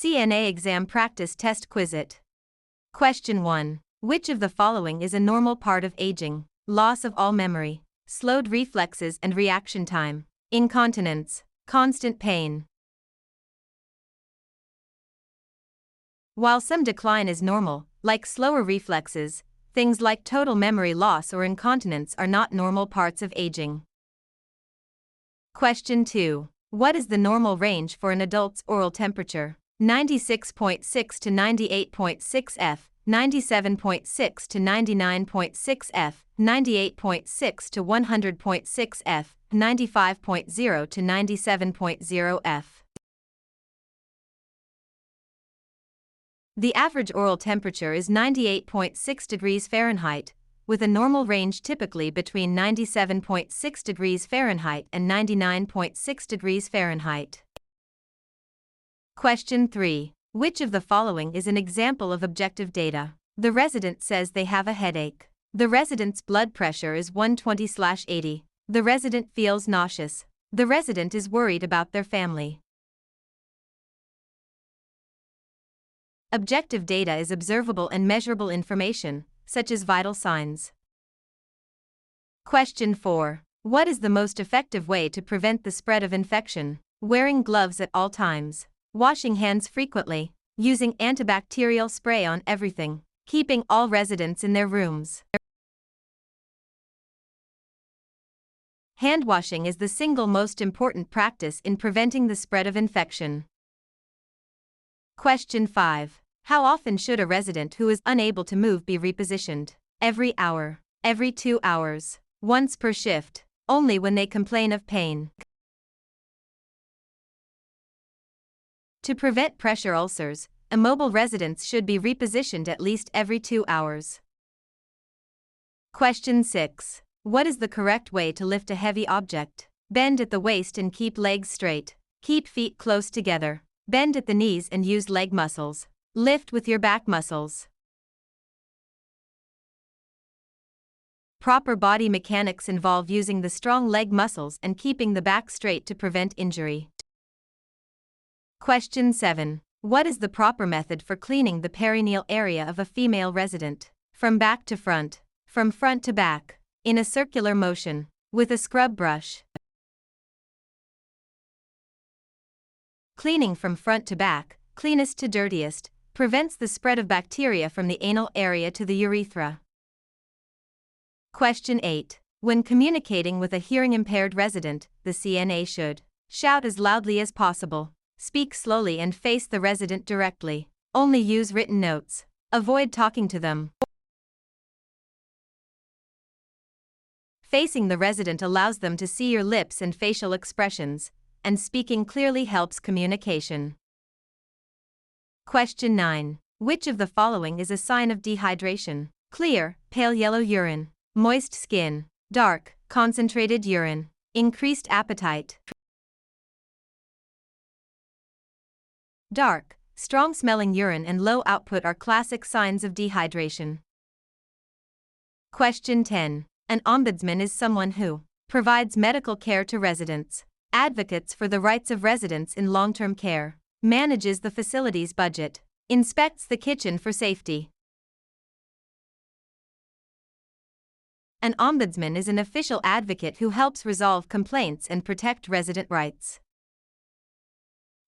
CNA exam practice test Quizlet. Question 1. Which of the following is a normal part of aging? Loss of all memory, slowed reflexes and reaction time, incontinence, constant pain. While some decline is normal, like slower reflexes, things like total memory loss or incontinence are not normal parts of aging. Question 2. What is the normal range for an adult's oral temperature? 96.6 to 98.6 F, 97.6 to 99.6 F, 98.6 to 100.6 F, 95.0 to 97.0 F. The average oral temperature is 98.6 degrees Fahrenheit, with a normal range typically between 97.6 degrees Fahrenheit and 99.6 degrees Fahrenheit. Question 3. Which of the following is an example of objective data? The resident says they have a headache. The resident's blood pressure is 120/80. The resident feels nauseous. The resident is worried about their family. Objective data is observable and measurable information, such as vital signs. Question 4. What is the most effective way to prevent the spread of infection? Wearing gloves at all times, washing hands frequently, using antibacterial spray on everything, keeping all residents in their rooms. Hand washing is the single most important practice in preventing the spread of infection. Question 5. How often should a resident who is unable to move be repositioned? Every hour, every 2 hours, once per shift, only when they complain of pain. To prevent pressure ulcers, immobile residents should be repositioned at least every 2 hours. Question 6. What is the correct way to lift a heavy object? Bend at the waist and keep legs straight. Keep feet close together. Bend at the knees and use leg muscles. Lift with your back muscles. Proper body mechanics involve using the strong leg muscles and keeping the back straight to prevent injury. Question 7. What is the proper method for cleaning the perineal area of a female resident? From back to front, from front to back, in a circular motion, with a scrub brush. Cleaning from front to back, cleanest to dirtiest, prevents the spread of bacteria from the anal area to the urethra. Question 8. When communicating with a hearing-impaired resident, the CNA should shout as loudly as possible, speak slowly and face the resident directly, only use written notes, avoid talking to them. Facing the resident allows them to see your lips and facial expressions, and speaking clearly helps communication. Question 9. Which of the following is a sign of dehydration? Clear, pale yellow urine, moist skin, dark, concentrated urine, increased appetite. Dark, strong-smelling urine and low output are classic signs of dehydration. Question 10. An ombudsman is someone who provides medical care to residents, advocates for the rights of residents in long-term care, manages the facility's budget, inspects the kitchen for safety. An ombudsman is an official advocate who helps resolve complaints and protect resident rights.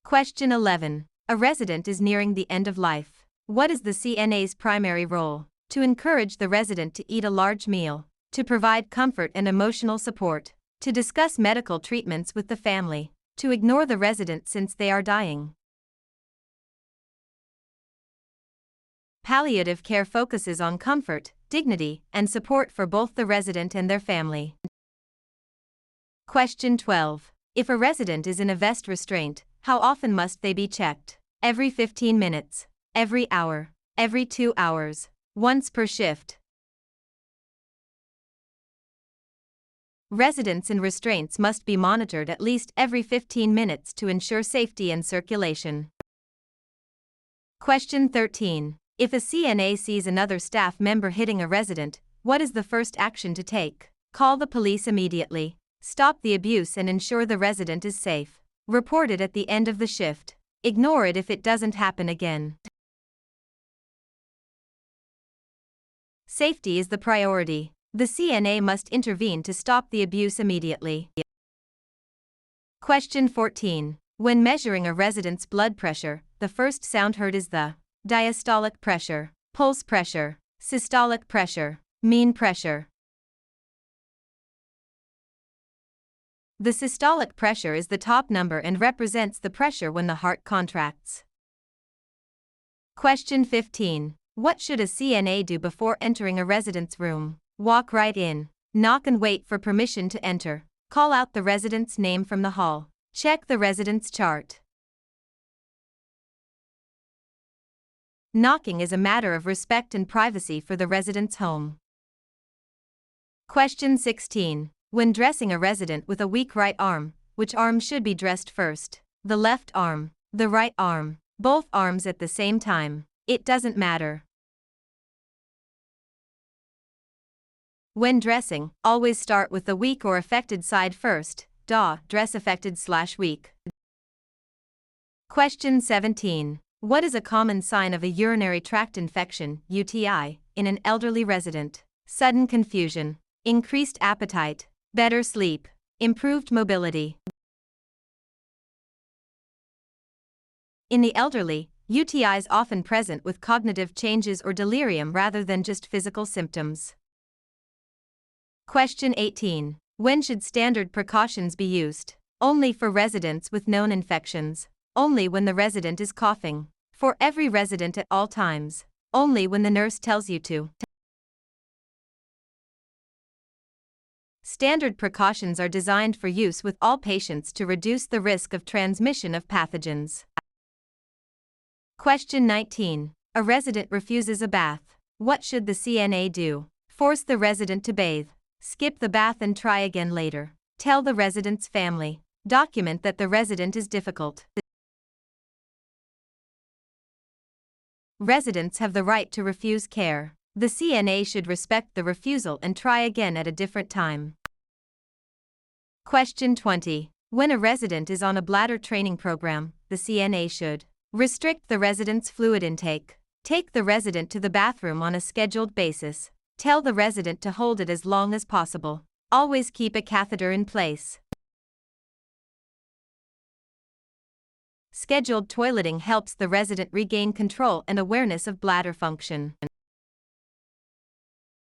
Question 11. A resident is nearing the end of life. What is the CNA's primary role? To encourage the resident to eat a large meal, to provide comfort and emotional support, to discuss medical treatments with the family, to ignore the resident since they are dying. Palliative care focuses on comfort, dignity, and support for both the resident and their family. Question 12. If a resident is in a vest restraint, how often must they be checked? Every 15 minutes, every hour, every 2 hours, once per shift. Residents in restraints must be monitored at least every 15 minutes to ensure safety and circulation. Question 13. If a CNA sees another staff member hitting a resident, what is the first action to take? Call the police immediately, stop the abuse and ensure the resident is safe. Report it at the end of the shift. Ignore it if it doesn't happen again. Safety is the priority. The CNA must intervene to stop the abuse immediately. Question 14. When measuring a resident's blood pressure, the first sound heard is the diastolic pressure, pulse pressure, systolic pressure, mean pressure. The systolic pressure is the top number and represents the pressure when the heart contracts. Question 15. What should a CNA do before entering a resident's room? Walk right in. Knock and wait for permission to enter. Call out the resident's name from the hall. Check the resident's chart. Knocking is a matter of respect and privacy for the resident's home. Question 16. When dressing a resident with a weak right arm, which arm should be dressed first? The left arm, the right arm, both arms at the same time. It doesn't matter. When dressing, always start with the weak or affected side first. Dress affected/weak. Question 17. What is a common sign of a urinary tract infection, UTI, in an elderly resident? Sudden confusion, increased appetite, better sleep, improved mobility. In the elderly, UTI is often present with cognitive changes or delirium rather than just physical symptoms. Question 18. When should standard precautions be used? Only for residents with known infections. Only when the resident is coughing. For every resident at all times. Only when the nurse tells you to. Standard precautions are designed for use with all patients to reduce the risk of transmission of pathogens. Question 19. A resident refuses a bath. What should the CNA do? Force the resident to bathe. Skip the bath and try again later. Tell the resident's family. Document that the resident is difficult. Residents have the right to refuse care. The CNA should respect the refusal and try again at a different time. Question 20. When a resident is on a bladder training program, the CNA should restrict the resident's fluid intake. Take the resident to the bathroom on a scheduled basis. Tell the resident to hold it as long as possible. Always keep a catheter in place. Scheduled toileting helps the resident regain control and awareness of bladder function.